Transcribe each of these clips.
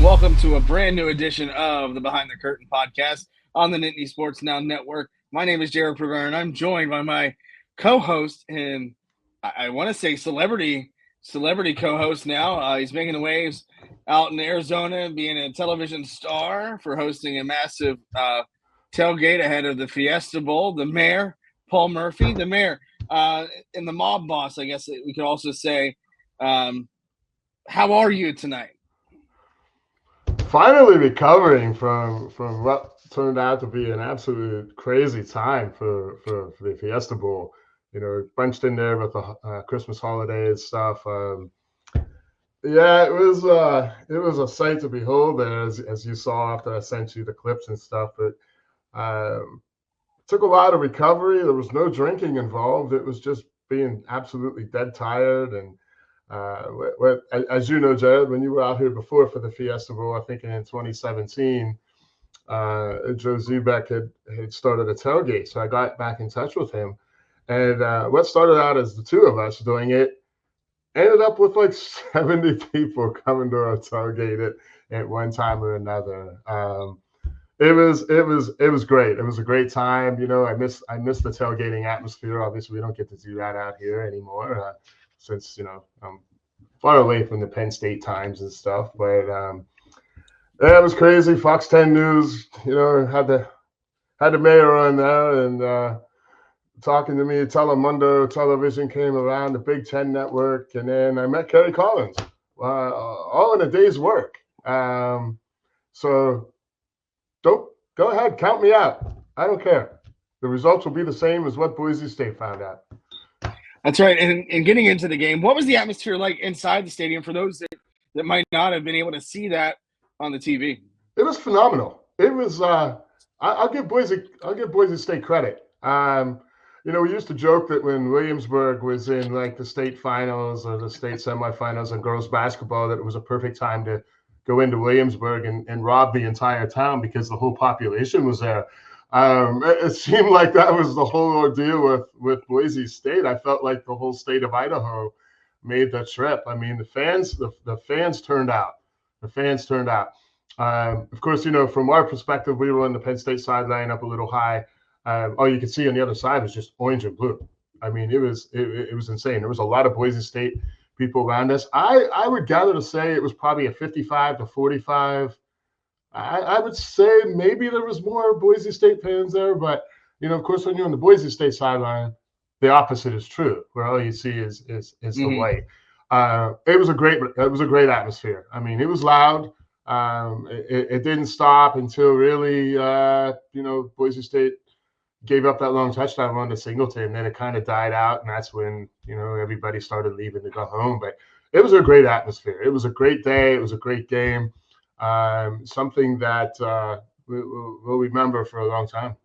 welcome to a brand new edition of the Behind the Curtin podcast on the Nittany Sports Now Network. My name is Jarrod Prugar, and I'm joined by my co-host and I want to say celebrity co-host now. He's making the waves out in Arizona, being a television star for hosting a massive tailgate ahead of the Fiesta Bowl. The mayor, Paul Murphy, the mayor, and the mob boss, I guess we could also say. How are you tonight? Finally recovering from what turned out to be an absolute crazy time for the Fiesta Bowl. You know, bunched in there with the Christmas holidays stuff. Yeah, it was a sight to behold there, as you saw after I sent you the clips and stuff. But it took a lot of recovery. There was no drinking involved. It was just being absolutely dead tired. And as you know, Jarrod, when you were out here before for the Fiesta Bowl, I think in 2017, Joe Zubek had started a tailgate. So I got back in touch with him. And what started out as the two of us doing it ended up with like 70 people coming to our tailgate at one time or another. It was great. It was a great time. You know, I miss the tailgating atmosphere. Obviously, we don't get to do that out here anymore. Since, you know, I'm far away from the Penn State times and stuff. But yeah, it was crazy. Fox 10 News, you know, had the mayor on there and talking to me. Telemundo Television came around, the Big Ten Network, and then I met Kerry Collins, all in a day's work. So go ahead, count me out. I don't care. The results will be the same as what Boise State found out. That's right. And getting into the game, what was the atmosphere like inside the stadium for those that might not have been able to see that on the TV? It was phenomenal. It was. I'll give Boise State credit. You know, we used to joke that when Williamsburg was in like the state finals or the state semifinals in girls basketball, that it was a perfect time to go into Williamsburg and rob the entire town because the whole population was there. It seemed like that was the whole ordeal with Boise State. I felt like the whole state of Idaho made the trip. I mean, the fans turned out. The fans turned out. Of course, you know, from our perspective, we were on the Penn State sideline up a little high. All you could see on the other side was just orange and blue. I mean, it was insane. There was a lot of Boise State people around us. I would gather to say it was probably a 55 to 45. I would say maybe there was more Boise State fans there, but you know, of course, when you're on the Boise State sideline, the opposite is true, where all you see is the white. It was a great atmosphere. I mean, it was loud. It didn't stop until really, you know, Boise State gave up that long touchdown run to Singleton, and then it kind of died out, and that's when, you know, everybody started leaving to go home. But it was a great atmosphere. It was a great day. It was a great game. Something that we'll remember for a long time.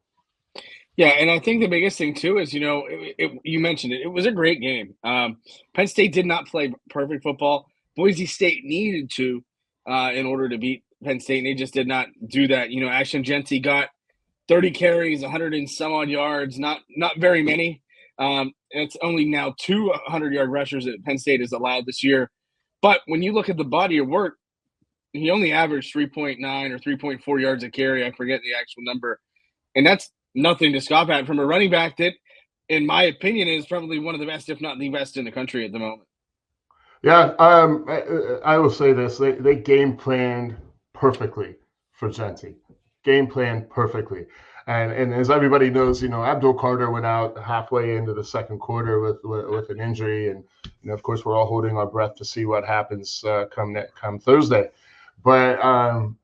Yeah, and I think the biggest thing too is, you know, you mentioned it. It was a great game. Penn State did not play perfect football. Boise State needed to in order to beat Penn State, and they just did not do that. You know, Ashton Jeanty got 30 carries, 100 and some odd yards, not very many. It's only now 200-yard rushers that Penn State has allowed this year. But when you look at the body of work, he only averaged 3.9 or 3.4 yards a carry. I forget the actual number. And that's nothing to scoff at from a running back that, in my opinion, is probably one of the best, if not the best in the country at the moment. Yeah, I will say this. They game planned perfectly for Jeanty. Game planned perfectly. And as everybody knows, you know, Abdul Carter went out halfway into the second quarter with an injury. And, you know, of course, we're all holding our breath to see what happens come Thursday. But Eamon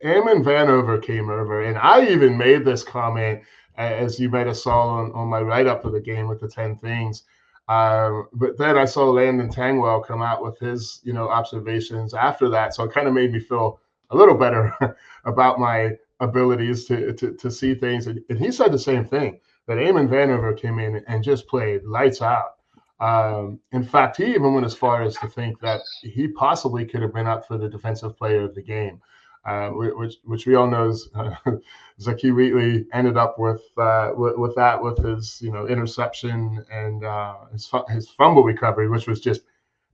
Vanover came over, and I even made this comment, as you might have saw on my write-up of the game with the 10 things. But then I saw Landon Tangwell come out with his, you know, observations after that. So it kind of made me feel a little better about my abilities to see things. And he said the same thing, that Eamon Vanover came in and just played lights out. In fact, he even went as far as to think that he possibly could have been up for the defensive player of the game, which we all know is Zakee Wheatley ended up with his, you know, interception and his fumble recovery, which was just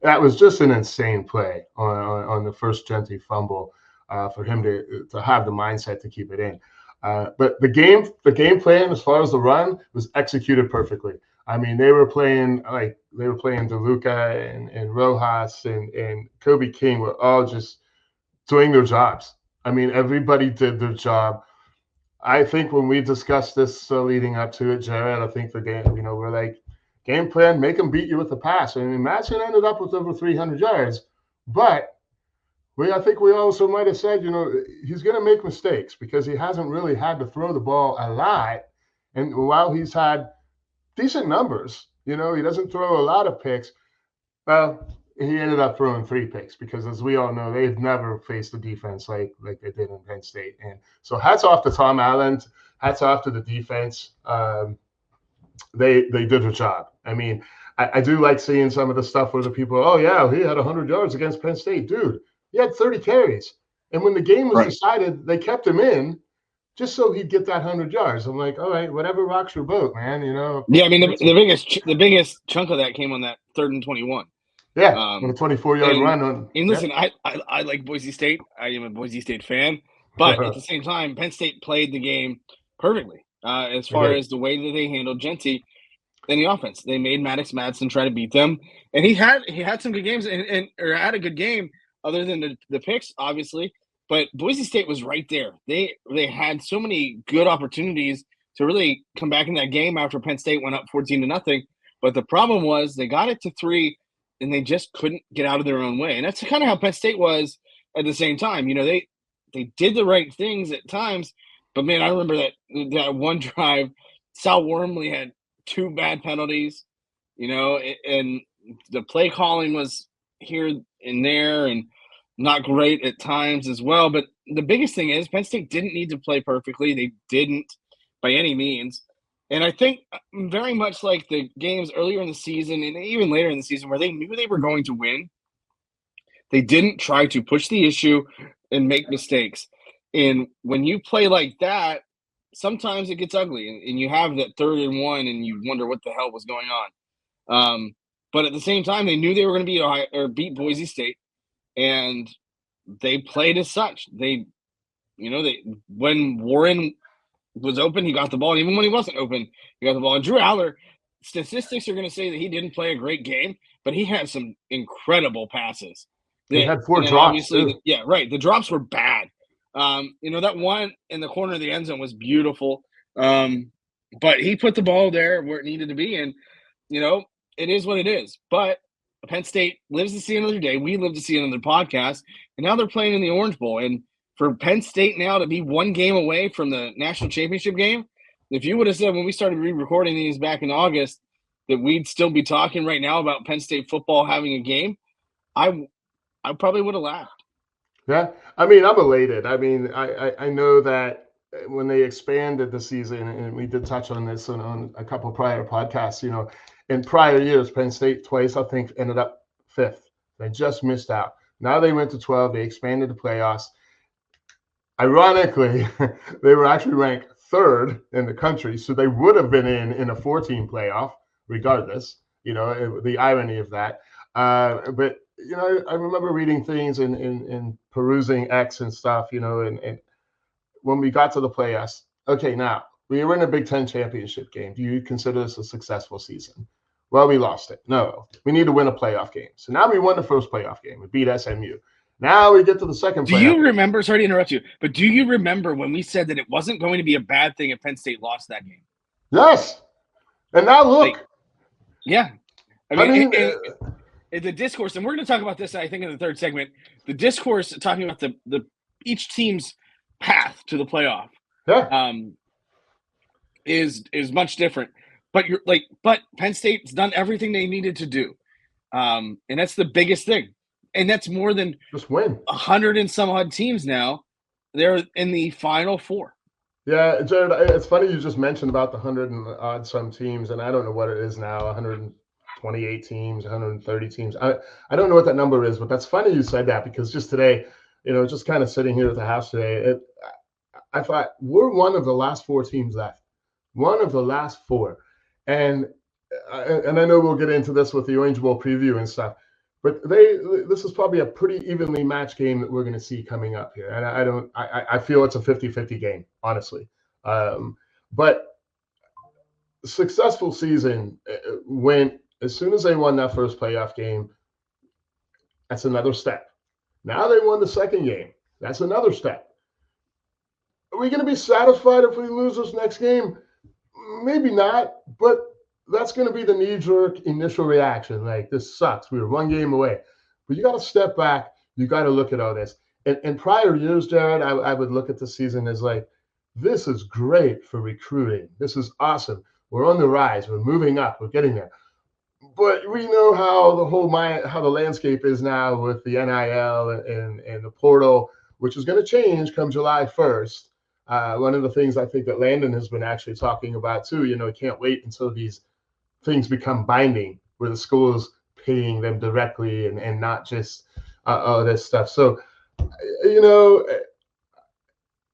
That was just an insane play on the first Gentry fumble for him to have the mindset to keep it in. But the game plan as far as the run was executed perfectly. I mean, they were playing DeLuca and Rojas and Kobe King were all just doing their jobs. I mean, everybody did their job. I think when we discussed this leading up to it, Jarrod, I think the game, we're like, game plan, make them beat you with the pass. I mean, Madsen ended up with over 300 yards, but I think we also might have said, he's going to make mistakes because he hasn't really had to throw the ball a lot. And while he's had decent numbers, he doesn't throw a lot of picks. Well, he ended up throwing 3 picks because, as we all know, they've never faced a defense like they did in Penn State. And so hats off to Tom Allen, hats off to the defense. They did their job. I mean, I do like seeing some of the stuff where the people, oh, yeah, he had 100 yards against Penn State. Dude, he had 30 carries. And when the game was decided, they kept him in just so he'd get that 100 yards. I'm like, all right, whatever rocks your boat, man. Yeah, I mean, the biggest chunk of that came on that 3rd and 21. Yeah, on a 24-yard run. And listen, I like Boise State. I am a Boise State fan. But at the same time, Penn State played the game perfectly as far as the way that they handled Gentry in the offense. They made Madsen try to beat them. And he had some good games or had a good game other than the picks, obviously. But Boise State was right there. They had so many good opportunities to really come back in that game after Penn State went up 14-0. But the problem was they got it to 3, and they just couldn't get out of their own way. And that's kind of how Penn State was at the same time. They did the right things at times. But, man, I remember that one drive, Sal Wormley had 2 bad penalties, and the play calling was here and there and not great at times as well. But the biggest thing is Penn State didn't need to play perfectly. They didn't by any means. And I think very much like the games earlier in the season and even later in the season where they knew they were going to win, they didn't try to push the issue and make mistakes. And when you play like that, sometimes it gets ugly. And you have that 3rd and 1 and you wonder what the hell was going on. But at the same time, they knew they were going to beat Boise State. And they played as such. When Warren was open, he got the ball. And even when he wasn't open, he got the ball. And Drew Aller, statistics are going to say that he didn't play a great game, but he had some incredible passes. He had 4 drops. Yeah, right. The drops were bad. That one in the corner of the end zone was beautiful. But he put the ball there where it needed to be. And, it is what it is. But Penn State lives to see another day. We live to see another podcast. And now they're playing in the Orange Bowl. And for Penn State now to be 1 game away from the national championship game, if you would have said when we started re-recording these back in August that we'd still be talking right now about Penn State football having a game, I probably would have laughed. Yeah. I mean, I'm elated. I mean, I know that when they expanded the season, and we did touch on this on a couple prior podcasts, in prior years, Penn State twice, I think, ended up 5th. They just missed out. Now they went to 12. They expanded the playoffs. Ironically, they were actually ranked 3rd in the country, so they would have been in a 14 playoff regardless, the irony of that. But, I remember reading things and perusing X and stuff, and when we got to the playoffs, okay, now, we were in a Big Ten championship game. Do you consider this a successful season? Well, we lost it. No, we need to win a playoff game. So now we won the first playoff game. We beat SMU. Now we get to the second playoff. Do you remember, sorry to interrupt you, but do you remember when we said that it wasn't going to be a bad thing if Penn State lost that game? Yes. And now look. Yeah. I mean the discourse, and we're going to talk about this, I think, in the 3rd segment, the discourse talking about the each team's path to the playoff. Yeah. Is much different. But Penn State's done everything they needed to do. And that's the biggest thing. And that's more than just win 100 and some odd teams now. They're in the Final 4. Yeah, Jarrod, it's funny you just mentioned about the 100 and odd some teams, and I don't know what it is now, 128 teams, 130 teams. I don't know what that number is, but that's funny you said that because just today, just kind of sitting here at the house today, I thought we're one of the last 4 teams left. One of the last 4. And I know we'll get into this with the Orange Bowl preview and stuff, But this is probably a pretty evenly matched game that we're going to see coming up here. And I feel it's a 50-50 game, honestly. But successful season went as soon as they won that first playoff game. That's another step. Now they won the second game. That's another step. Are we going to be satisfied if we lose this next game? Maybe not, but that's going to be the knee-jerk initial reaction. Like, this sucks. We were one game away. But you got to step back. You got to look at all this. And prior years, Jarrod, I would look at the season as like, this is great for recruiting. This is awesome. We're on the rise. We're moving up. We're getting there. But we know how the landscape is now with the NIL and the portal, which is going to change come July 1st. One of the things I think that Landon has been actually talking about too, he can't wait until these things become binding, where the school is paying them directly and not just all this stuff. So,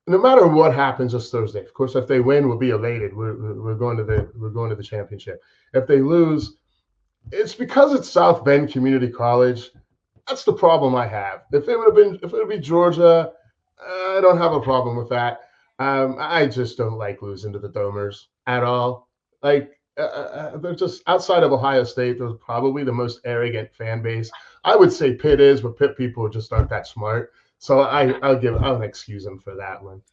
no matter what happens this Thursday, of course, if they win, we'll be elated. We're going to the championship. If they lose, it's because it's South Bend Community College. That's the problem I have. If it would be Georgia, I don't have a problem with that. I just don't like losing to the Domers at all. Like, they're just, outside of Ohio State, they're probably the most arrogant fan base. I would say Pitt is, but Pitt people just aren't that smart. So I'll excuse them for that one.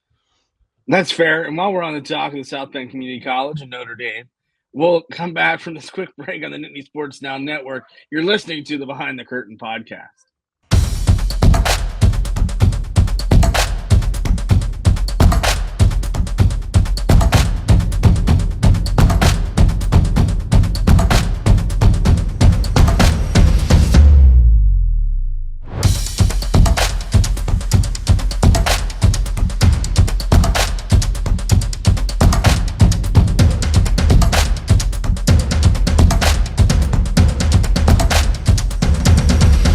That's fair. And while we're on the talk of the South Bend Community College and Notre Dame, we'll come back from this quick break on the Nittany Sports Now Network. You're listening to the Behind the Curtin podcast.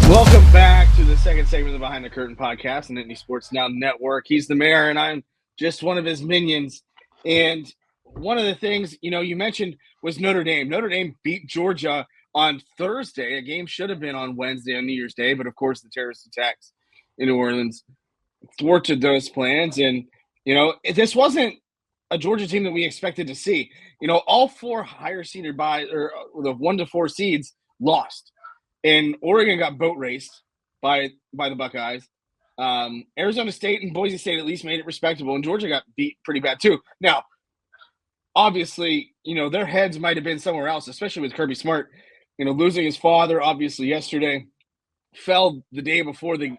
Welcome back to the second segment of the Behind the Curtain podcast, the Nittany Sports Now Network. He's the mayor, and I'm just one of his minions. And one of the things, you mentioned was Notre Dame. Notre Dame beat Georgia on Thursday. A game should have been on Wednesday on New Year's Day, but of course the terrorist attacks in New Orleans thwarted those plans. And, this wasn't a Georgia team that we expected to see. All four higher seeded or the 1 to 4 seeds lost. And Oregon got boat raced by the Buckeyes. Arizona State and Boise State at least made it respectable, and Georgia got beat pretty bad too. Now, obviously, their heads might have been somewhere else, especially with Kirby Smart, losing his father, obviously, yesterday, fell the day before the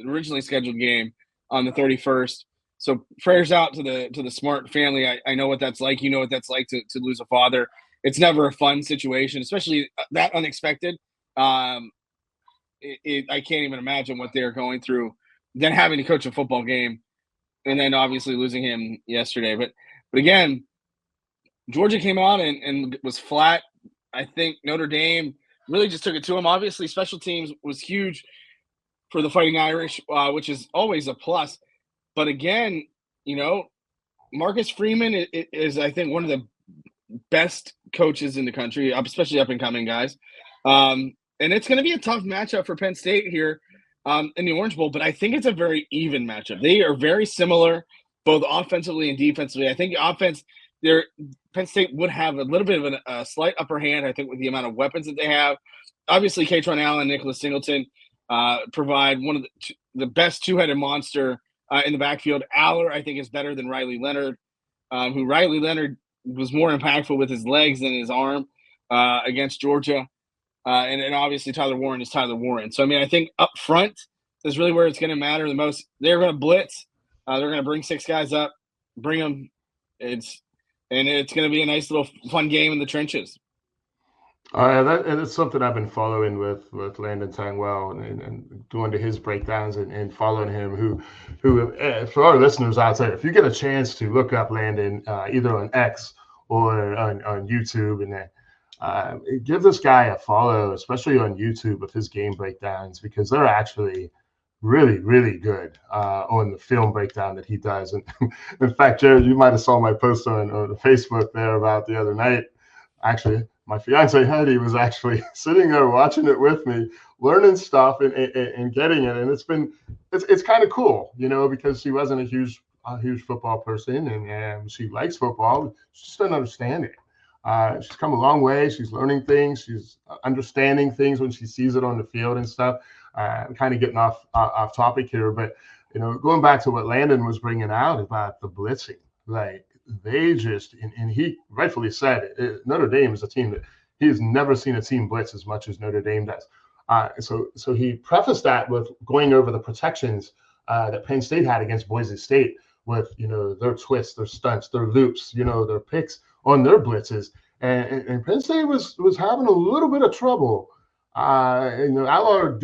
originally scheduled game on the 31st. So prayers out to the Smart family. I know what that's like. You know what that's like to lose a father. It's never a fun situation, especially that unexpected. I can't even imagine what they're going through. Then having to coach a football game, and then obviously losing him yesterday. But again, Georgia came out and was flat. I think Notre Dame really just took it to him. Obviously, special teams was huge for the Fighting Irish, which is always a plus. But again, Marcus Freeman is I think one of the best coaches in the country, especially up and coming guys. And it's going to be a tough matchup for Penn State here in the Orange Bowl, but I think it's a very even matchup. They are very similar, both offensively and defensively. I think offense, Penn State would have a little bit of a slight upper hand, I think, with the amount of weapons that they have. Obviously, Katron Allen, Nicholas Singleton provide one of the best two-headed monster in the backfield. Aller, I think, is better than Riley Leonard, who Riley Leonard was more impactful with his legs than his arm against Georgia. And obviously Tyler Warren is Tyler Warren. So, I think up front is really where it's going to matter the most. They're going to blitz. They're going to bring 6 guys up, bring them. It's going to be a nice little fun game in the trenches. That's something I've been following with Landon Tangwell and doing to his breakdowns and following him. Who for our listeners out there, if you get a chance to look up Landon either on X or on YouTube, and give this guy a follow, especially on YouTube with his game breakdowns, because they're actually really, really good on the film breakdown that he does. And in fact, Jarrod, you might have saw my post on Facebook there about the other night. Actually, my fiance Heidi was actually sitting there watching it with me learning stuff and getting it. And it's kind of cool, because she wasn't a huge football person, and she likes football. She just doesn't understand it. She's come a long way. She's learning things. She's understanding things when she sees it on the field and stuff. I'm kind of getting off topic here, but going back to what Landon was bringing out about the blitzing, like they just, and he rightfully said it, Notre Dame is a team that he has never seen a team blitz as much as Notre Dame does. So he prefaced that with going over the protections that Penn State had against Boise State with their twists, their stunts, their loops, their picks on their blitzes, and Penn State was having a little bit of trouble. Allard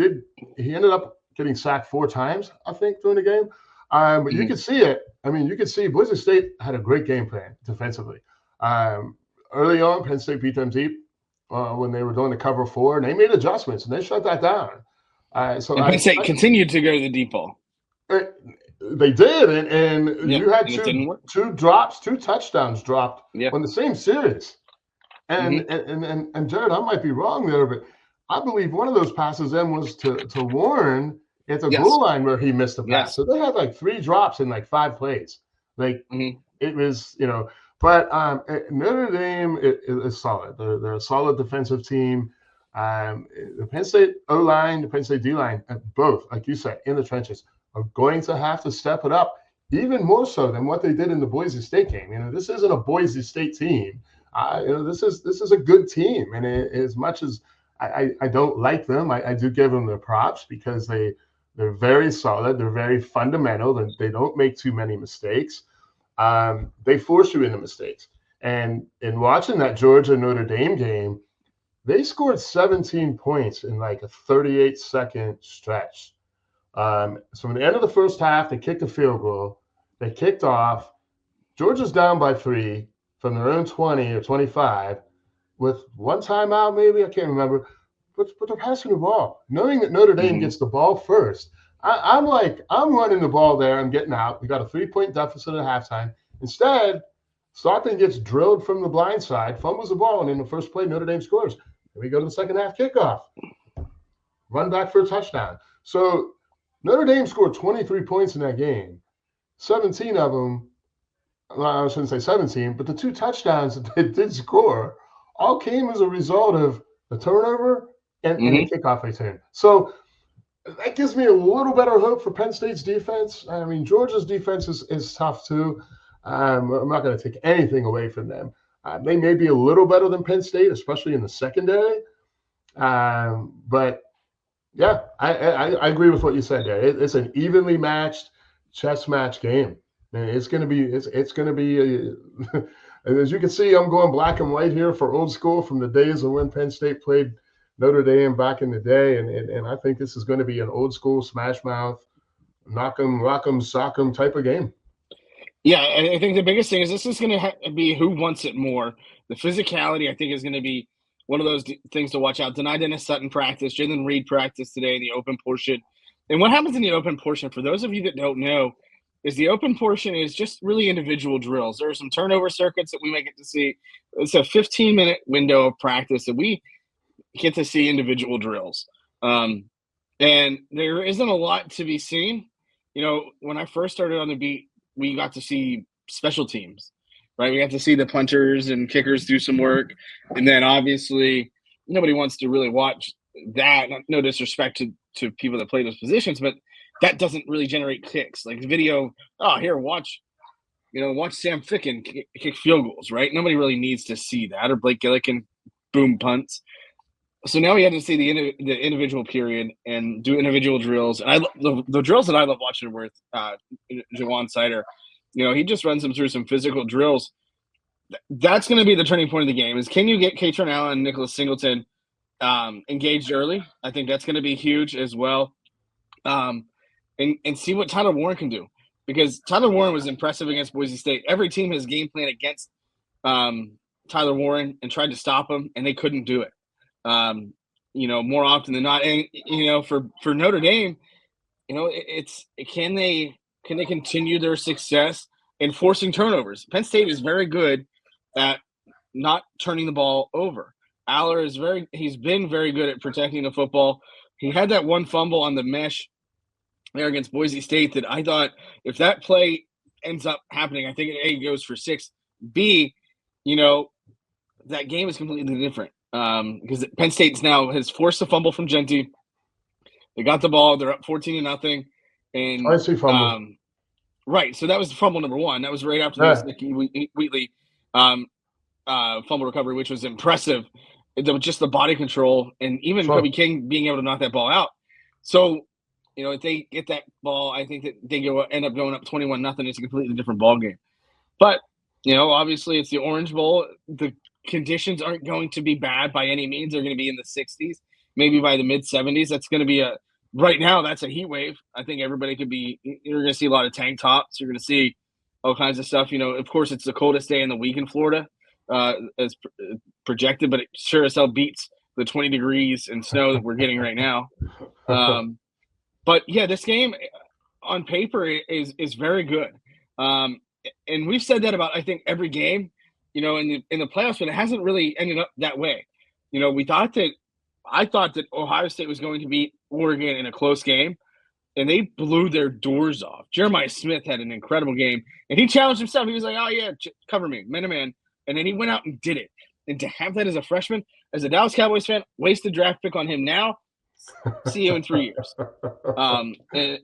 he ended up getting sacked 4 times, I think, during the game. But you could see it. I mean, you could see Boise State had a great game plan defensively. Early on, Penn State beat them deep when they were doing the cover 4, and they made adjustments, and they shut that down. So Penn State continued to go to the deep ball. They did, and you had two touchdowns dropped on the same series. And Jarrod, I might be wrong there, but I believe one of those passes then was to Warren at the goal line where he missed the pass. Yes. So they had like 3 drops in like 5 plays. Like it was, but Notre Dame is solid. They're a solid defensive team. The Penn State O-line, the Penn State D-line, both, like you said, in the trenches, are going to have to step it up even more so than what they did in the Boise State game. This isn't a Boise State team. This is a good team, and as much as I don't like them, I do give them their props because they're very solid. They're very fundamental. They don't make too many mistakes. They force you into mistakes. And in watching that Georgia Notre Dame game, they scored 17 points in like a 38-second stretch. So from the end of the first half, they kicked a field goal. They kicked off. Georgia's down by 3 from their own 20 or 25 with 1 timeout, maybe. I can't remember. But they're passing the ball. Knowing that Notre Dame gets the ball first, I'm running the ball there. I'm getting out. We got a 3-point deficit at halftime. Instead, Stockton gets drilled from the blind side, fumbles the ball, and in the first play, Notre Dame scores. And we go to the second half kickoff. Run back for a touchdown. So Notre Dame scored 23 points in that game. 17 of them, well, I shouldn't say 17, but the 2 touchdowns that they did score all came as a result of the turnover and the kickoff return. So that gives me a little better hope for Penn State's defense. I mean, Georgia's defense is tough too. I'm not going to take anything away from them. They may be a little better than Penn State, especially in the secondary. But yeah, I agree with what you said there. It's an evenly matched chess match game. And it's going to be as you can see, I'm going black and white here for old school from the days of when Penn State played Notre Dame back in the day. And I think this is going to be an old school smash mouth, knock 'em, rock 'em, sock 'em type of game. Yeah, I think the biggest thing is this is going to be who wants it more. The physicality, I think, is going to be one of those things to watch out. Denied Dennis Sutton practice, Jalen Reed practice today in the open portion. And what happens in the open portion, for those of you that don't know, is the open portion is just really individual drills. There are some turnover circuits that we may get to see. It's a 15-minute window of practice that we get to see individual drills. And there isn't a lot to be seen. When I first started on the beat, we got to see special teams, right? We got to see the punters and kickers do some work. And then obviously nobody wants to really watch that. No disrespect to people that play those positions, but that doesn't really generate kicks. Like the video, watch Sam Ficken kick field goals, right? Nobody really needs to see that, or Blake Gillikin boom punts. So now we had to see the individual period and do individual drills. And the drills that I love watching are with Jawan Sider. He just runs them through some physical drills. That's going to be the turning point of the game. Is can you get Katron Allen and Nicholas Singleton engaged early? I think that's going to be huge as well. And see what Tyler Warren can do, because Tyler Warren was impressive against Boise State. Every team has game plan against Tyler Warren and tried to stop him, and they couldn't do it. More often than not. And for Notre Dame, can they continue their success in forcing turnovers? Penn State is very good at not turning the ball over. Aller he's been very good at protecting the football. he had that one fumble on the mesh there against Boise State that I thought if that play ends up happening, I think A, goes for 6. B, that game is completely different because Penn State now has forced a fumble from Genty. They got the ball. They're up 14-0. And I see fumble. Right. So that was fumble number 1. That was right after this Nicky Wheatley fumble recovery, which was impressive. Just the body control and even Kobe King being able to knock that ball out. So, if they get that ball, I think that they end up going up 21-0. It's a completely different ball game. But, obviously it's the Orange Bowl. The conditions aren't going to be bad by any means. They're going to be in the 60s, maybe by the mid-70s. That's going to be right now, that's a heat wave. I think everybody you're going to see a lot of tank tops. You're going to see all kinds of stuff. Of course, it's the coldest day in the week in Florida as projected, but it sure as hell beats the 20 degrees and snow that we're getting right now. But yeah, this game on paper is very good. And we've said that about, I think, every game, in the playoffs, but it hasn't really ended up that way. I thought that Ohio State was going to beat Oregon in a close game, and they blew their doors off. Jeremiah Smith had an incredible game, and he challenged himself. He was like, oh, yeah, cover me, man-to-man. And then he went out and did it. And to have that as a freshman, as a Dallas Cowboys fan, waste a draft pick on him now, see you in 3 years,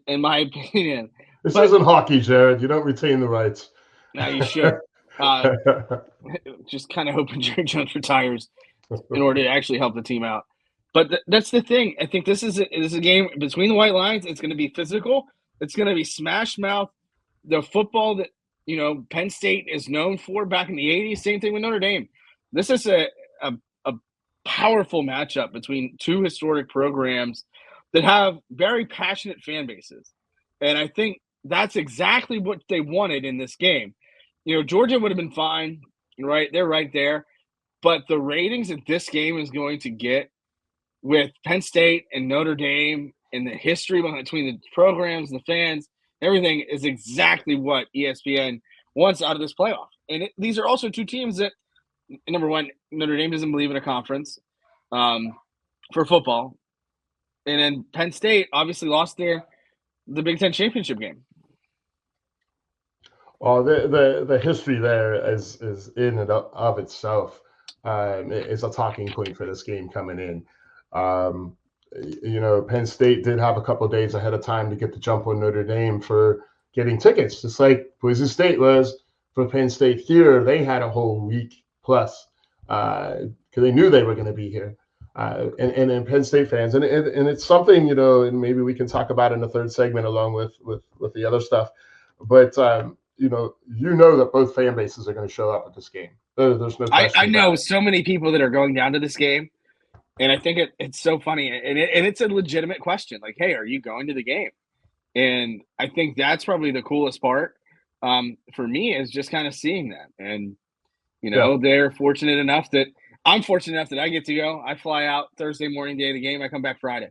in my opinion. This isn't hockey, Jarrod. You don't retain the rights. No, you should. Just kind of hoping Jerry Jones retires in order to actually help the team out. But that's the thing. I think this is a game between the white lines. It's going to be physical. It's going to be smash mouth. The football that Penn State is known for back in the 80s. Same thing with Notre Dame. This is a powerful matchup between two historic programs that have very passionate fan bases. And I think that's exactly what they wanted in this game. Georgia would have been fine, right? They're right there. But the ratings that this game is going to get with Penn State and Notre Dame and the history between the programs, the fans, everything is exactly what ESPN wants out of this playoff. And these are also two teams that, number one, Notre Dame doesn't believe in a conference for football. And then Penn State obviously lost the Big Ten championship game. Well, the history there is in and of itself is a talking point for this game coming in. Penn State did have a couple of days ahead of time to get the jump on Notre Dame for getting tickets, just like Boise State was for Penn State here. They had a whole week plus because they knew they were going to be here. And Penn State fans, and it's something, and maybe we can talk about in the third segment along with the other stuff. But that both fan bases are going to show up at this game. There's no question. I know so many people that are going down to this game, and I think it's so funny, and it's a legitimate question. Like, hey, are you going to the game? And I think that's probably the coolest part for me is just kind of seeing that. And they're fortunate enough that I'm fortunate enough that I get to go. I fly out Thursday morning, day of the game. I come back Friday.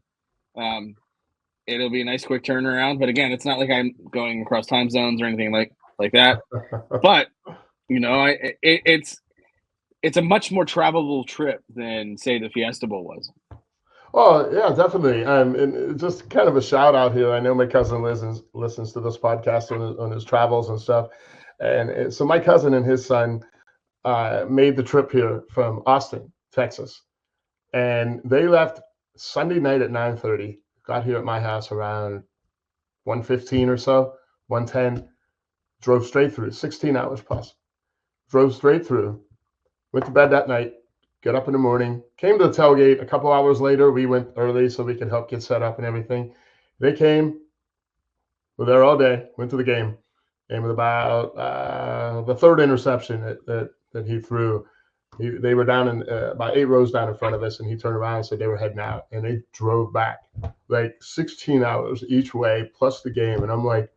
It'll be a nice quick turnaround. But again, it's not like I'm going across time zones or anything like that. But it's a much more travelable trip than, say, the Fiesta Bowl was. Oh, yeah, definitely. And just kind of a shout out here. I know my cousin listens to this podcast on his travels and stuff. And so my cousin and his son made the trip here from Austin, Texas. And they left Sunday night at 9:30, got here at my house around 1:15 or so, 1:10, drove straight through, 16 hours plus. Drove straight through, went to bed that night, got up in the morning, came to the tailgate. A couple hours later, we went early so we could help get set up and everything. They came, were there all day, went to the game, and with about the third interception that he threw, they were down in about 8 rows down in front of us, and he turned around and said they were heading out, and they drove back like 16 hours each way plus the game. And I'm like,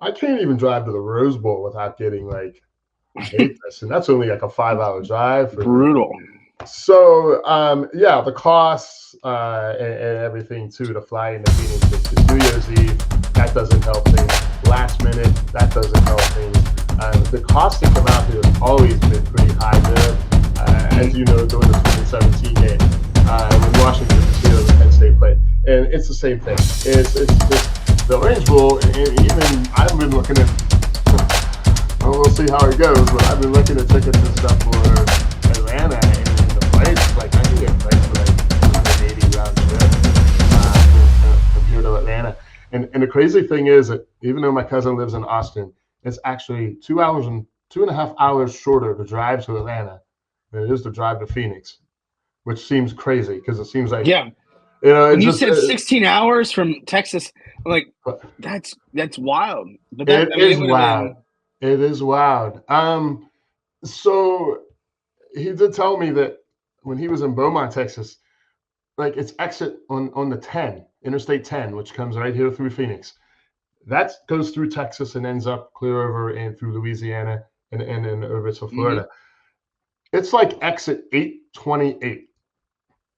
I can't even drive to the Rose Bowl without getting like, I hate this. And that's only like a 5-hour drive. Brutal. So, the costs and everything too to fly into Phoenix. It's New Year's Eve. That doesn't help things. Last minute, that doesn't help things. The cost to come out here has always been pretty high there. As you know, during the 2017 game, when Washington was here, the Penn State played. and it's the same thing. It's the Orange Bowl, and even I've been looking at. Well, we'll see how it goes, but I've been looking at tickets and stuff for Atlanta, and the flights, like I can get flights for like 180 round trip from here to Atlanta. And the crazy thing is that even though my cousin lives in Austin, it's actually 2.5 hours shorter to drive to Atlanta than it is to drive to Phoenix, which seems crazy because it seems like Yeah. it When you just said 16 hours from Texas, I'm like, but that's wild. But it it is would have wild. been. It is wild. So he did tell me that when he was in Beaumont, Texas, like it's exit on the 10, Interstate 10, which comes right here through Phoenix. That goes through Texas and ends up clear over and through Louisiana and then over to Florida. It's like exit 828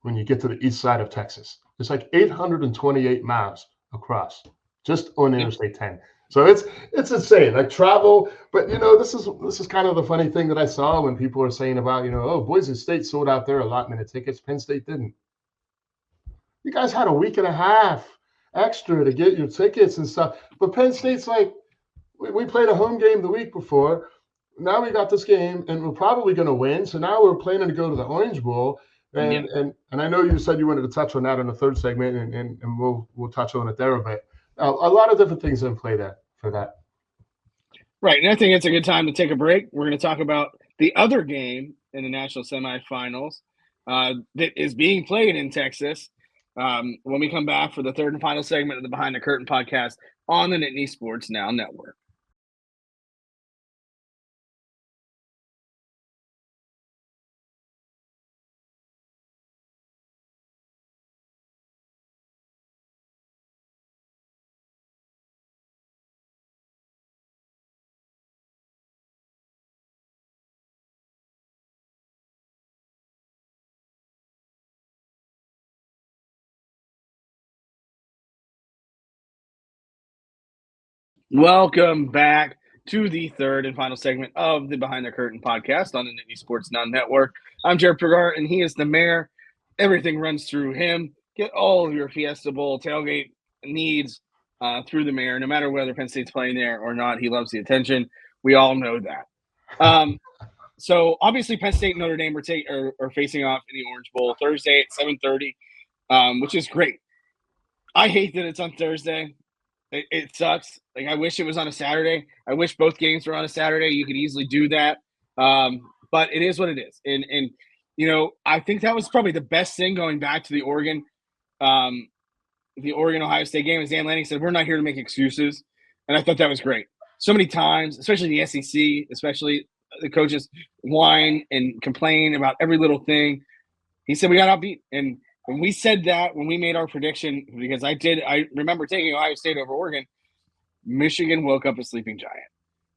when you get to the east side of Texas. It's like 828 miles across just on Interstate 10. So it's insane, like travel. But this is kind of the funny thing that I saw when people are saying about oh, Boise State sold out their allotment of tickets, Penn State didn't. You guys had a week and a half extra to get your tickets and stuff, but Penn State's like, we played a home game the week before. Now we got this game, and we're probably going to win. So now we're planning to go to the Orange Bowl. And I know you said you wanted to touch on that in the third segment, and we'll touch on it there a bit. A lot of different things in play there for that. Right, and I think it's a good time to take a break. We're going to talk about the other game in the national semifinals that is being played in Texas when we come back for the third and final segment of the Behind the Curtain podcast on the Nittany Sports Now Network. Welcome back to the third and final segment of the Behind the Curtain podcast on the Nittany Sports Now Network. I'm Jarrod Prugar, and he is the mayor. Everything runs through him. Get all of your Fiesta Bowl tailgate needs through the mayor, no matter whether Penn State's playing there or not. He loves the attention. We all know that. So obviously, Penn State and Notre Dame are facing off in the Orange Bowl Thursday at 7:30, which is great. I hate that it's on Thursday. It sucks. Like, I wish it was on a Saturday. I wish both games were on a Saturday. You could easily do that. But it is what it is. And I think that was probably the best thing going back to the Oregon Ohio State game. As Dan Lanning said, we're not here to make excuses. And I thought that was great. So many times, especially the SEC, especially the coaches whine and complain about every little thing. He said we got outbeat. And when we said that, when we made our prediction, because I remember taking Ohio State over Oregon, Michigan woke up a sleeping giant.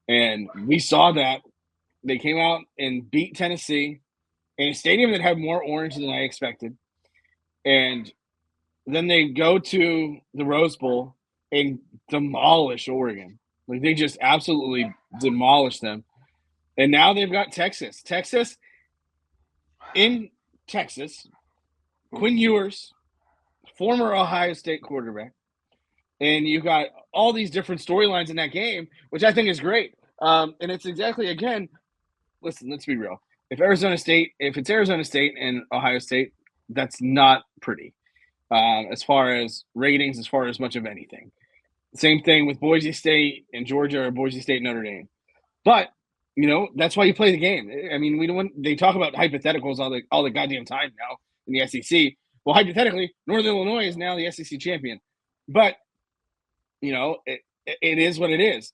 And we saw that. They came out and beat Tennessee in a stadium that had more orange than I expected. And then they go to the Rose Bowl and demolish Oregon. Like, they just absolutely demolished them. And now they've got Texas. In Texas, Quinn Ewers, former Ohio State quarterback. And you've got all these different storylines in that game, which I think is great. And it's exactly, again, listen, let's be real. If it's Arizona State and Ohio State, that's not pretty as far as ratings, as far as much of anything. Same thing with Boise State and Georgia, or Boise State and Notre Dame. But, that's why you play the game. I mean, they talk about hypotheticals all the goddamn time now in the SEC. Well, hypothetically, Northern Illinois is now the SEC champion. But, it is what it is.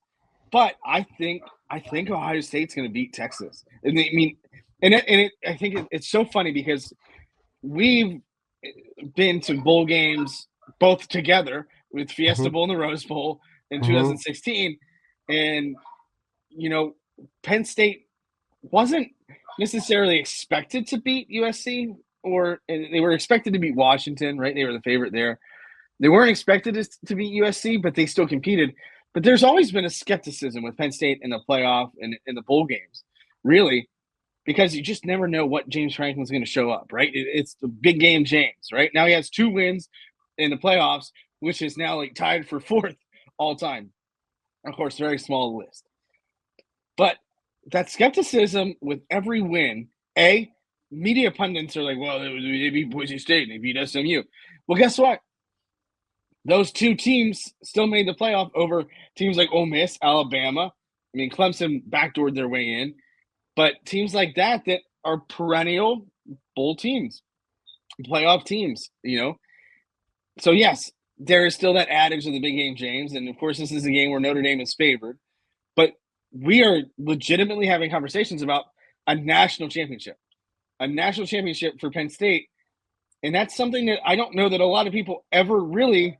But I think Ohio State's going to beat Texas. I mean, I think it's so funny because we've been to bowl games both together with Fiesta Bowl and the Rose Bowl in 2016, and Penn State wasn't necessarily expected to beat USC, and they were expected to beat Washington, right? They were the favorite there. They weren't expected to beat USC, but they still competed. But there's always been a skepticism with Penn State in the playoff and in the bowl games, really, because you just never know what James Franklin's going to show up, right? It's the big game James, right? Now he has 2 wins in the playoffs, which is now like tied for 4th all time. Of course, very small list. But that skepticism with every win, media pundits are like, well, they beat Boise State and they beat SMU. Well, guess what? Those two teams still made the playoff over teams like Ole Miss, Alabama. I mean, Clemson backdoored their way in. But teams like that are perennial bowl teams, playoff teams, So, yes, there is still that adage of the big game, James. And, of course, this is a game where Notre Dame is favored. But we are legitimately having conversations about a national championship for Penn State. And that's something that I don't know that a lot of people ever really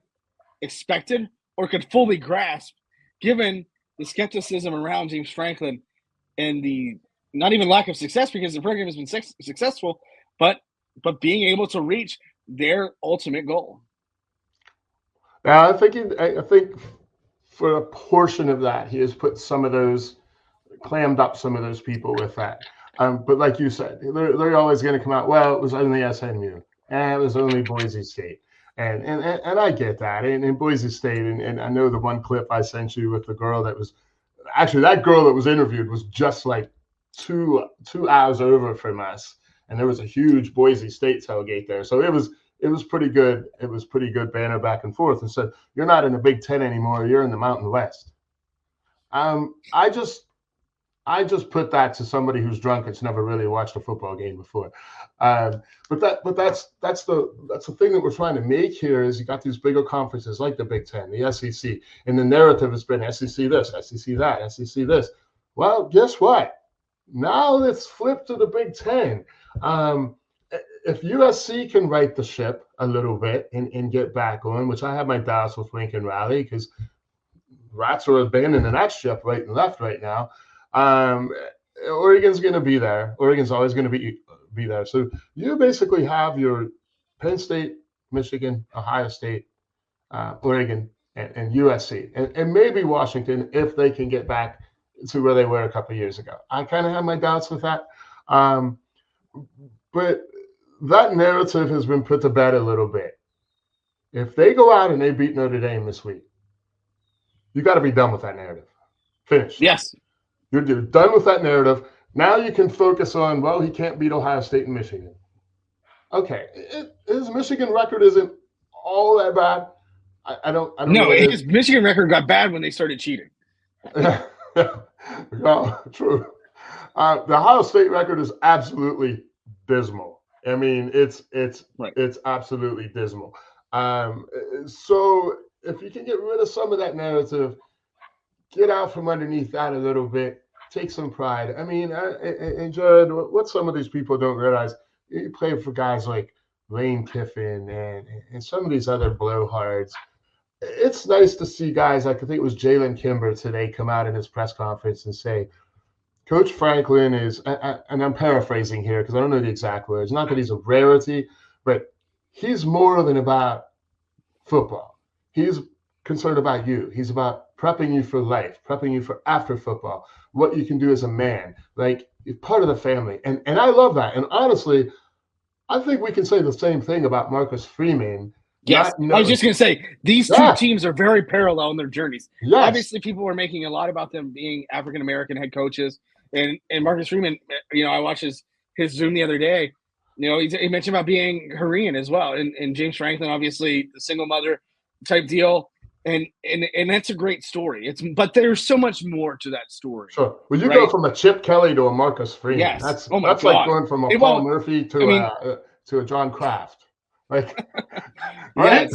expected or could fully grasp, given the skepticism around James Franklin and the not even lack of success, because the program has been successful, but being able to reach their ultimate goal. Yeah, I think for a portion of that, he has put clammed up some of those people with that. But like you said, they're always going to come out, well, it was only SMU, and it was only Boise State. And I get that. And Boise State, and I know the one clip I sent you with the girl that was interviewed was just like two hours over from us, and there was a huge Boise State tailgate there. So it was pretty good. It was pretty good banner back and forth, and said, you're not in the Big Ten anymore. You're in the Mountain West. I just put that to somebody who's drunk that's never really watched a football game before. But that's the thing that we're trying to make here is you got these bigger conferences like the Big Ten, the SEC, and the narrative has been SEC this, SEC that, SEC this. Well, guess what? Now let's flip to the Big Ten. If USC can right the ship a little bit and get back on, which I have my doubts with Lincoln Riley because rats are abandoning that ship right and left right now. Oregon's going to be there. Oregon's always going to be there. So you basically have your Penn State, Michigan, Ohio State, Oregon, and USC, and maybe Washington if they can get back to where they were a couple of years ago. I kind of have my doubts with that. But that narrative has been put to bed a little bit. If they go out and they beat Notre Dame this week, you got to be done with that narrative. Finished. Yes. You're done with that narrative. Now you can focus on, well, he can't beat Ohio State and Michigan. Okay. His Michigan record isn't all that bad. I don't know. His Michigan record got bad when they started cheating. No, true. The Ohio State record is absolutely dismal. I mean, it's absolutely dismal. So if you can get rid of some of that narrative, get out from underneath that a little bit, take some pride. I mean, and Jarrod, what some of these people don't realize, you play for guys like Lane Kiffin and some of these other blowhards. It's nice to see guys like, I think it was Jalen Kimber today, come out in his press conference and say, Coach Franklin is, and I'm paraphrasing here because I don't know the exact words, not that he's a rarity, but he's more than about football. He's concerned about you. He's about prepping you for life, prepping you for after football, what you can do as a man. Like, you're part of the family. And I love that. And honestly, I think we can say the same thing about Marcus Freeman. Yes, I was just going to say, these two teams are very parallel in their journeys. Yes. Obviously, people were making a lot about them being African-American head coaches. And Marcus Freeman, I watched his Zoom the other day. He mentioned about being Korean as well. And James Franklin, obviously, the single mother type deal. And that's a great story. But there's so much more to that story. Sure. Well, you go from a Chip Kelly to a Marcus Freeman. Yes. That's like going from a Paul Murphy to a John Kraft. Like, right?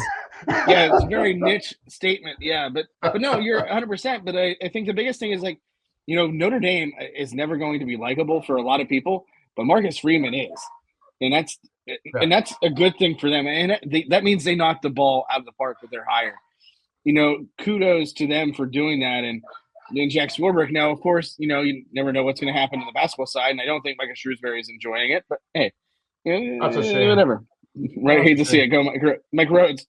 It's a very niche statement. Yeah, but no, you're 100%. But I think the biggest thing is Notre Dame is never going to be likable for a lot of people, but Marcus Freeman is, and that's a good thing for them. And that means they knocked the ball out of the park with their hire. Kudos to them for doing that. And then Jack Swarbrick. Now, of course, you never know what's going to happen on the basketball side, and I don't think Micah Shrewsbury is enjoying it. But hey, that's a shame. Whatever. Right? I hate to see it go. Mike Rhodes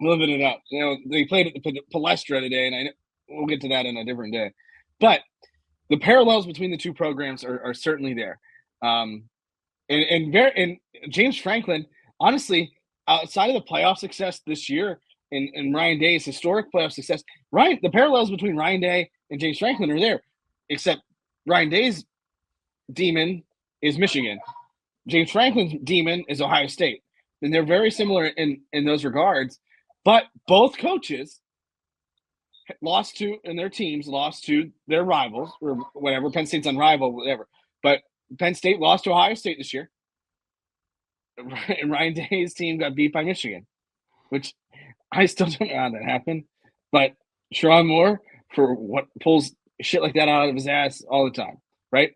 living it up. They played at the Palestra today, and we'll get to that in a different day. But the parallels between the two programs are certainly there. And James Franklin, honestly, outside of the playoff success this year and Ryan Day's historic playoff success, the parallels between Ryan Day and James Franklin are there, except Ryan Day's demon is Michigan. James Franklin's demon is Ohio State. And they're very similar in those regards. But both coaches their teams lost to their rivals or whatever. Penn State's unrivaled, whatever. But Penn State lost to Ohio State this year. And Ryan Day's team got beat by Michigan, which I still don't know how that happened. But Sherrod Moore, for what pulls shit like that out of his ass all the time, right?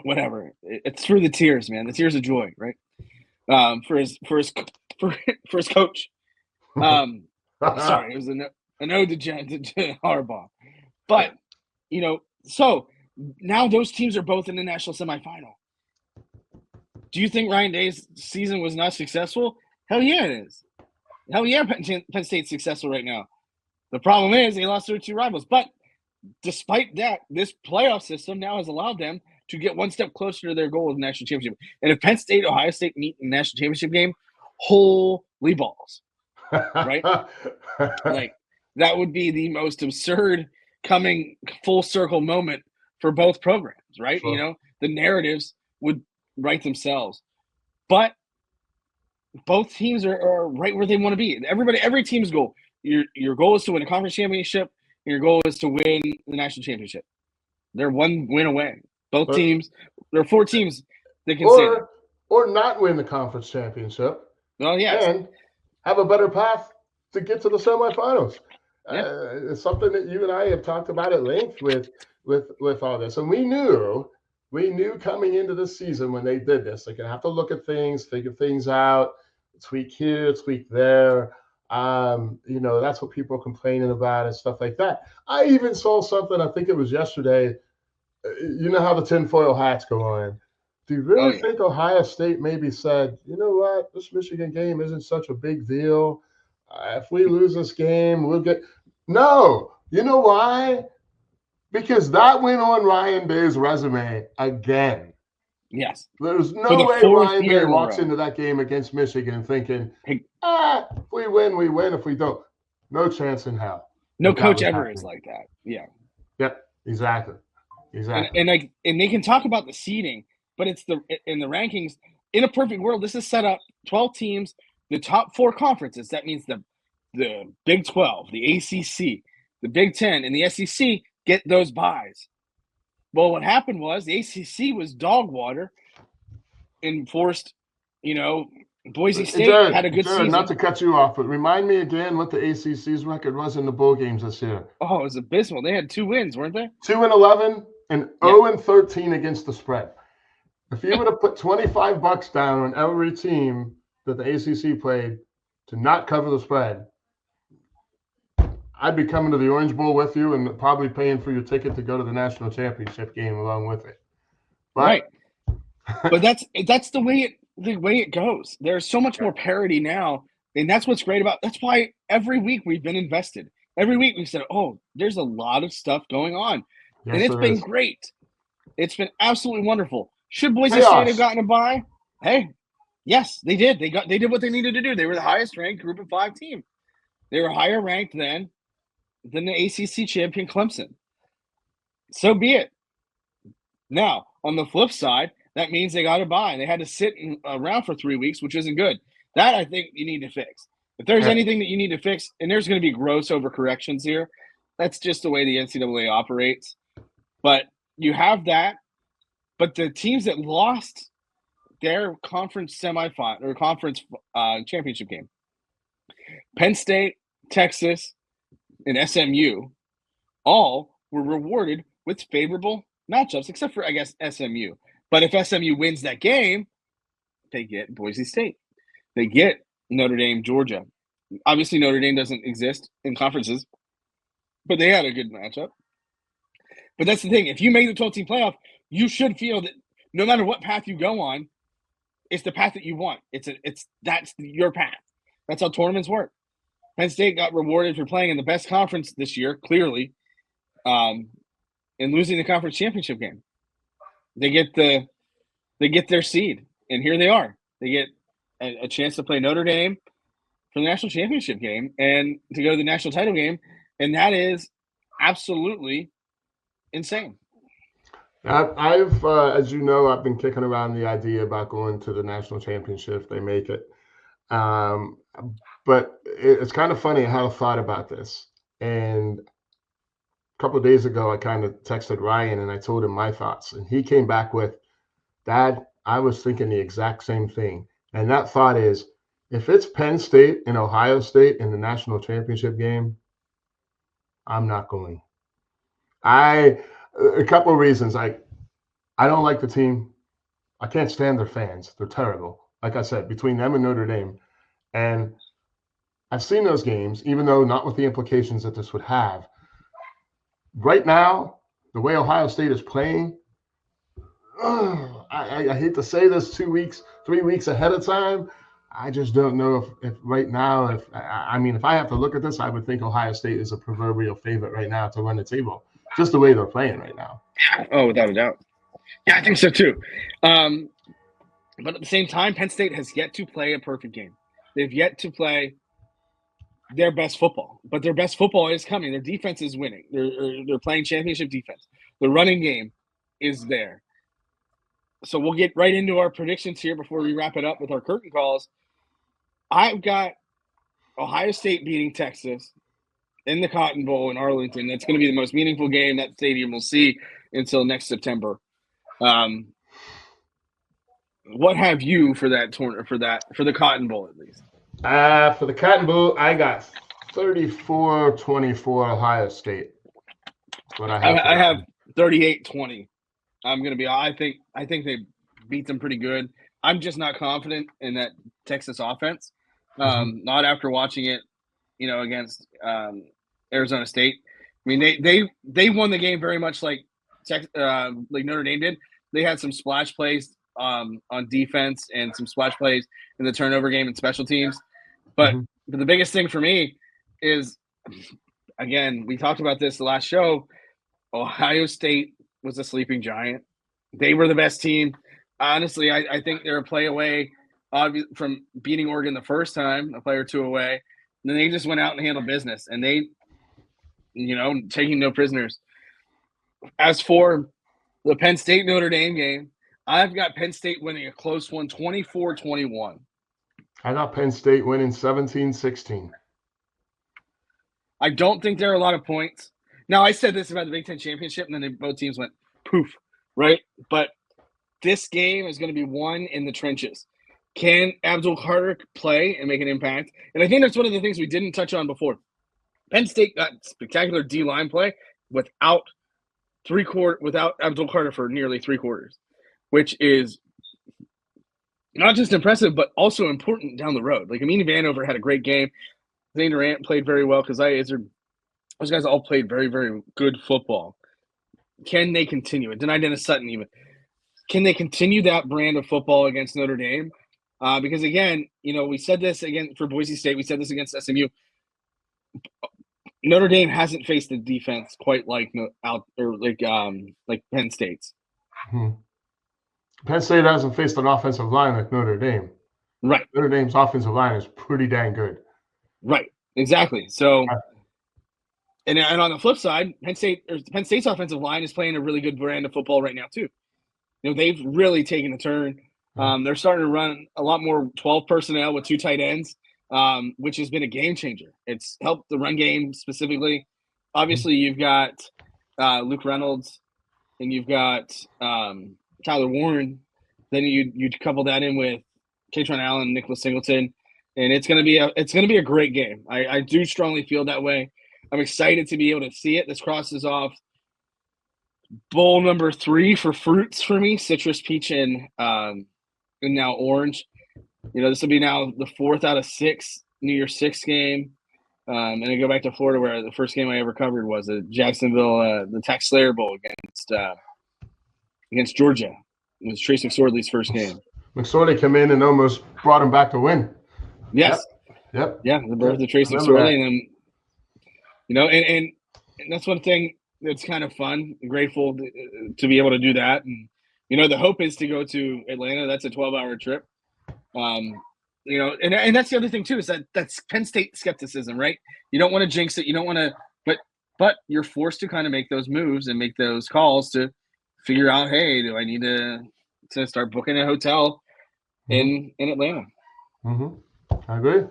Whatever. It's through the tears, man. The tears of joy, right? For his coach. Sorry, it was an ode to Harbaugh. But so now those teams are both in the national semifinal. Do you think Ryan Day's season was not successful? Hell yeah, it is. Hell yeah, Penn State's successful right now. The problem is they lost their two rivals. But despite that, this playoff system now has allowed them to get one step closer to their goal of the national championship. And if Penn State, Ohio State meet in the national championship game, holy balls, right? Like, that would be the most absurd coming full circle moment for both programs, right? Sure. The narratives would write themselves. But both teams are right where they want to be. Every team's goal. Your goal is to win a conference championship, and your goal is to win the national championship. They're one win away. Both teams. There are 4 teams that can say that. Or not win the conference championship. Well, yes. And have a better path to get to the semifinals. Yeah. It's something that you and I have talked about at length with all this. And we knew coming into the season when they did this, they're going to have to look at things, figure things out, tweak here, tweak there. That's what people are complaining about and stuff like that. I even saw something, I think it was yesterday. You know how the tinfoil hats go on. Do you really think Ohio State maybe said, you know what, this Michigan game isn't such a big deal? If we lose this game, we'll get – no. You know why? Because that went on Ryan Day's resume again. Yes. There's no way Ryan Day walks into that game against Michigan thinking, if we win, we win. If we don't, no chance in hell. No coach ever is like that. Yeah. Yep, exactly. And they can talk about the seeding, but it's in the rankings. In a perfect world, this is set up 12 teams, the top 4 conferences. That means the Big 12, the ACC, the Big 10, and the SEC get those buys. Well, what happened was the ACC was dog water and forced, Boise State had a good season. Not to cut you off, but remind me again what the ACC's record was in the bowl games this year. Oh, it was abysmal. They had 2 wins, weren't they? 2-11 and 0-13 against the spread. If you would have put $25 down on every team that the ACC played to not cover the spread, I'd be coming to the Orange Bowl with you and probably paying for your ticket to go to the national championship game along with it. Right. But that's the way it goes. There's so much more parity now, and that's what's great about. That's why every week we've been invested. Every week we said, "Oh, there's a lot of stuff going on," and it's been great. It's been absolutely wonderful. Should Boise State have gotten a bye? Hey, yes, they did. They did what they needed to do. They were the highest ranked Group of 5 team. They were higher ranked than the ACC champion Clemson. So be it. Now, on the flip side, that means they got to bye. They had to sit around for 3 weeks, which isn't good. That I think you need to fix. If there's anything that you need to fix, and there's going to be gross overcorrections here, that's just the way the NCAA operates. But you have that. But the teams that lost their conference semifinal or conference championship game, Penn State, Texas, and SMU, all were rewarded with favorable matchups, except for, I guess, SMU. But if SMU wins that game, they get Boise State. They get Notre Dame, Georgia. Obviously, Notre Dame doesn't exist in conferences, but they had a good matchup. But that's the thing. If you make the 12-team playoff, you should feel that no matter what path you go on, it's the path that you want. That's your path. That's how tournaments work. Penn State got rewarded for playing in the best conference this year, clearly, and losing the conference championship game. They get their seed, and here they are. They get a chance to play Notre Dame for the national championship game and to go to the national title game, and that is absolutely insane. I've as you know, I've been kicking around the idea about going to the national championship if they make it. But it's kind of funny how I thought about this. And a couple of days ago, I kind of texted Ryan and I told him my thoughts. And he came back with, Dad, I was thinking the exact same thing. And that thought is, if it's Penn State and Ohio State in the national championship game, I'm not going. A couple of reasons. I don't like the team. I can't stand their fans. They're terrible. Like I said, between them and Notre Dame. And I've seen those games, even though not with the implications that this would have. Right now, the way Ohio State is playing, I hate to say this 2 weeks, 3 weeks ahead of time. I just don't know if right now, if I have to look at this, I would think Ohio State is a proverbial favorite right now to run the table, just the way they're playing right now. Oh, without a doubt. Yeah, I think so too. But at the same time, Penn State has yet to play a perfect game. They've yet to play their best football, but their best football is coming. Their defense is winning. They're playing championship defense. The running game is there. So we'll get right into our predictions here before we wrap it up with our curtain calls. I've got Ohio State beating Texas in the Cotton Bowl in Arlington. That's going to be the most meaningful game that stadium will see until next September. What have you for that tournament, for the Cotton Bowl at least? For the Cotton Bowl, I got 34-24 Ohio State. What I have 38-20. I think they beat them pretty good. I'm just not confident in that Texas offense. Not after watching it, against Arizona State. I mean, they won the game very much like Notre Dame did. They had some splash plays on defense and some splash plays in the turnover game and special teams. But the biggest thing for me is, again, we talked about this the last show. Ohio State was a sleeping giant. They were the best team. Honestly, I think they're a play away from beating Oregon the first time, a play or two away. And then they just went out and handled business, and they, taking no prisoners. As for the Penn State Notre Dame game, I've got Penn State winning a close one, 24-21. I got Penn State winning 17-16. I don't think there are a lot of points. Now, I said this about the Big Ten Championship, and then both teams went poof, right? But this game is going to be won in the trenches. Can Abdul Carter play and make an impact? And I think that's one of the things we didn't touch on before. Penn State got spectacular D-line play without Abdul Carter for nearly 3 quarters, which is not just impressive, but also important down the road. Like, Amini Vanover had a great game. Zane Durant played very well. Keziah Izzard. Those guys all played very, very good football. Can they continue it? Denied Dennis Sutton even. Can they continue that brand of football against Notre Dame? Because, again, we said this again for Boise State. We said this against SMU. Notre Dame hasn't faced a defense quite like Penn State's. Penn State hasn't faced an offensive line like Notre Dame. Right. Notre Dame's offensive line is pretty dang good. Right. Exactly. So, and on the flip side, Penn State's offensive line is playing a really good brand of football right now too. They've really taken a turn. They're starting to run a lot more 12 personnel with 2 tight ends, which has been a game changer. It's helped the run game specifically. Obviously, you've got Luke Reynolds and you've got Tyler Warren. Then you couple that in with Katron Allen and Nicholas Singleton, and it's gonna be a great game. I do strongly feel that way. I'm excited to be able to see it. This crosses off bowl number 3 for fruits for me: citrus, peach, and now orange. This will be now the 4th out of 6 New Year's 6 game. And I go back to Florida, where the first game I ever covered was at Jacksonville, the Tax Slayer Bowl against Georgia. It was Trace McSorley's first game. McSorley came in and almost brought him back to win. Yes. Yep. Yeah, the birth of Trace McSorley, and then and that's one thing that's kind of fun. I'm grateful to be able to do that, and the hope is to go to Atlanta. That's a 12-hour trip. And that's the other thing too, is that's Penn State skepticism, right? You don't want to jinx it. You don't want to, but you're forced to kind of make those moves and make those calls to figure out, hey, do I need to start booking a hotel in Atlanta? I agree.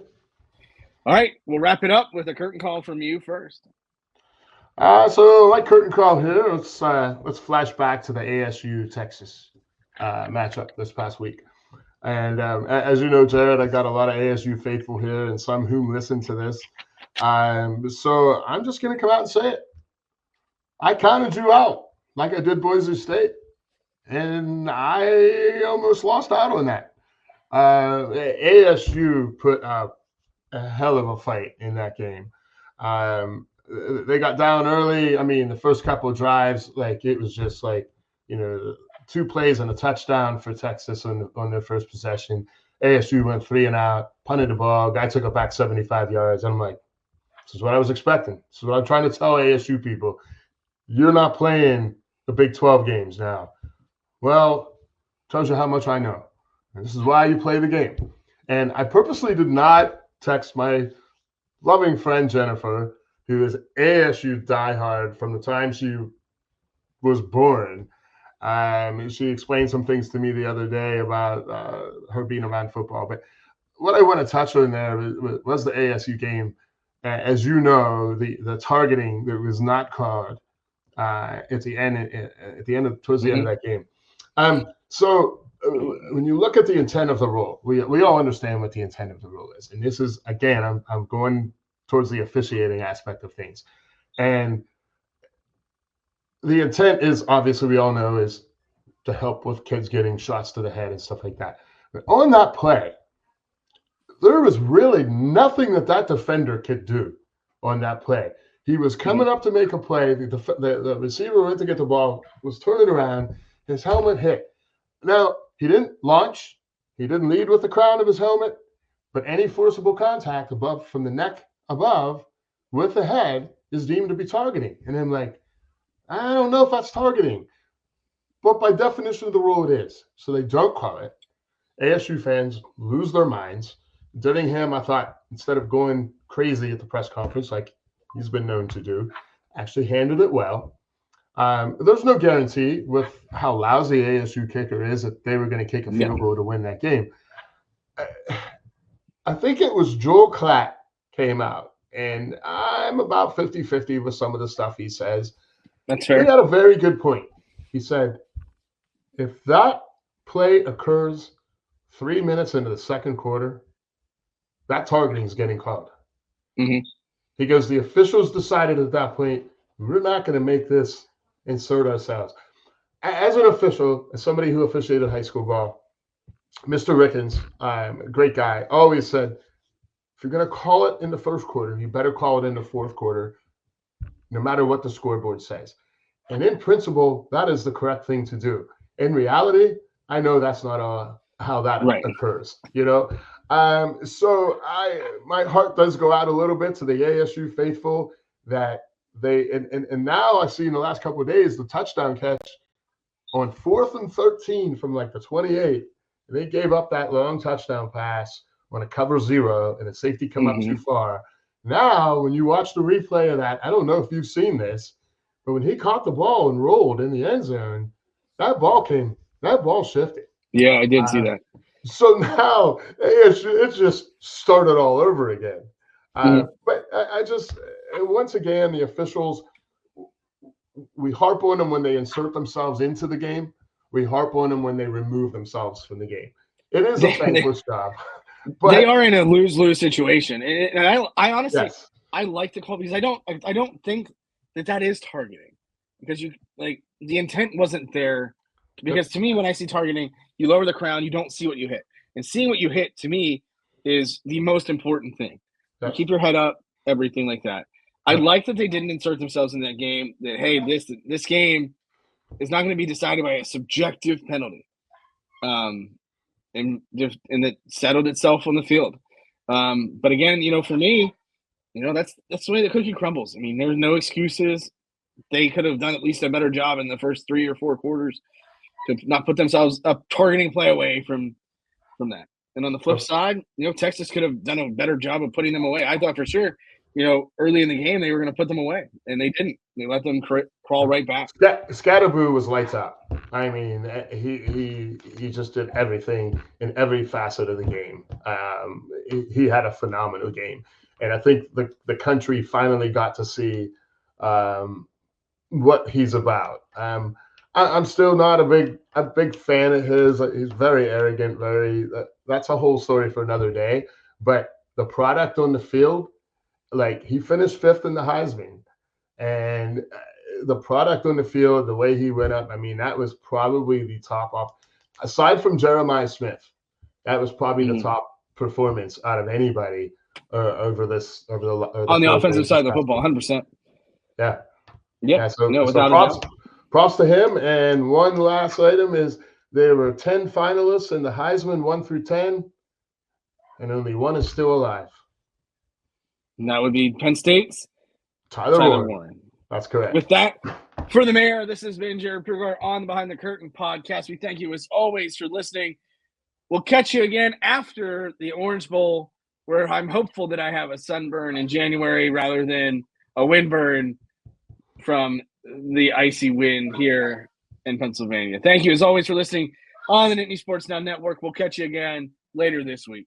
All right, we'll wrap it up with a curtain call from you first. So like curtain call here, let's flash back to the ASU Texas matchup this past week. And as you know, Jarrod, I got a lot of ASU faithful here and some whom listen to this. So I'm just going to come out and say it. I counted you out like I did Boise State, and I almost lost out on that. ASU put up a hell of a fight in that game. They got down early. I mean, the first couple of drives, like it was just like, 2 plays and a touchdown for Texas on their first possession. ASU went 3 and out, punted the ball. Guy took it back 75 yards. And I'm like, this is what I was expecting. This is what I'm trying to tell ASU people. You're not playing the Big 12 games now. Well, tells you how much I know. And this is why you play the game. And I purposely did not text my loving friend Jennifer, who is ASU diehard from the time she was born. She explained some things to me the other day about her being around football. But what I want to touch on there was the ASU game. As you know, the targeting that was not called towards the end of that game. So when you look at the intent of the rule, we all understand what the intent of the rule is. And this is, again, I'm going towards the officiating aspect of things. And the intent is, obviously, we all know, is to help with kids getting shots to the head and stuff like that. But on that play, there was really nothing that defender could do on that play. He was coming up to make a play. The receiver went to get the ball, was turning around. His helmet hit. Now, he didn't launch. He didn't lead with the crown of his helmet. But any forcible contact from the neck above with the head is deemed to be targeting. And I'm like, I don't know if that's targeting. But by definition of the rule, it is. So they don't call it. ASU fans lose their minds. Dillingham, I thought, instead of going crazy at the press conference like he's been known to do, actually handled it well. There's no guarantee with how lousy ASU kicker is that they were going to kick a field goal to win that game. I think it was Joel Klatt came out, and I'm about 50-50 with some of the stuff he says. That's fair. He had a very good point. He said, if that play occurs 3 minutes into the second quarter, that targeting is getting called. He goes, the officials decided at that point, we're not going to make this insert ourselves. As an official, as somebody who officiated high school ball, Mr. Rickens, a great guy, always said, if you're going to call it in the first quarter, you better call it in the fourth quarter, no matter what the scoreboard says. And in principle, that is the correct thing to do. In reality, I know that's not how that occurs, So my heart does go out a little bit to the ASU faithful that and now I see in the last couple of days the touchdown catch on 4th and 13 from like the 28. They gave up that long touchdown pass on a cover 0 and a safety come up too far. Now, when you watch the replay of that, I don't know if you've seen this, but when he caught the ball and rolled in the end zone, that ball shifted. Yeah, I did see that. So now it just started all over again. But I just, once again, the officials, we harp on them when they insert themselves into the game. We harp on them when they remove themselves from the game. It is a thankless job. But they are in a lose-lose situation. And I honestly, I like to call because I don't think that is targeting, because the intent wasn't there. Because to me, when I see targeting, you lower the crown, you don't see what you hit. And seeing what you hit, to me, is the most important thing. You keep your head up, everything like that. I like that they didn't insert themselves in that game, that, hey, this game is not going to be decided by a subjective penalty. And it settled itself on the field. But again, for me, that's the way the cookie crumbles. I mean, there's no excuses. They could have done at least a better job in the first 3 or 4 quarters to not put themselves a targeting play away from that. And on the flip side, Texas could have done a better job of putting them away. I thought for sure, early in the game they were going to put them away, and they didn't. They let them crawl right back. Scatterboo was lights out. I mean, he just did everything in every facet of the game. He had a phenomenal game, and I think the country finally got to see what he's about. I'm still not a big fan of his. He's very arrogant. That's a whole story for another day. But the product on the field, like, he finished 5th in the Heisman, and the product on the field, the way he went up, I mean, that was probably the top off. Aside from Jeremiah Smith, that was probably the top performance out of anybody over on the offensive side of the football, 100%. Yeah. So props to him. And one last item is there were 10 finalists in the Heisman 1 through 10, and only one is still alive. And that would be Penn State's Tyler Warren. That's correct. With that, for the mayor, this has been Jarrod Prugar on the Behind the Curtin podcast. We thank you as always for listening. We'll catch you again after the Orange Bowl, where I'm hopeful that I have a sunburn in January rather than a windburn from the icy wind here in Pennsylvania. Thank you as always for listening on the Nittany Sports Now Network. We'll catch you again later this week.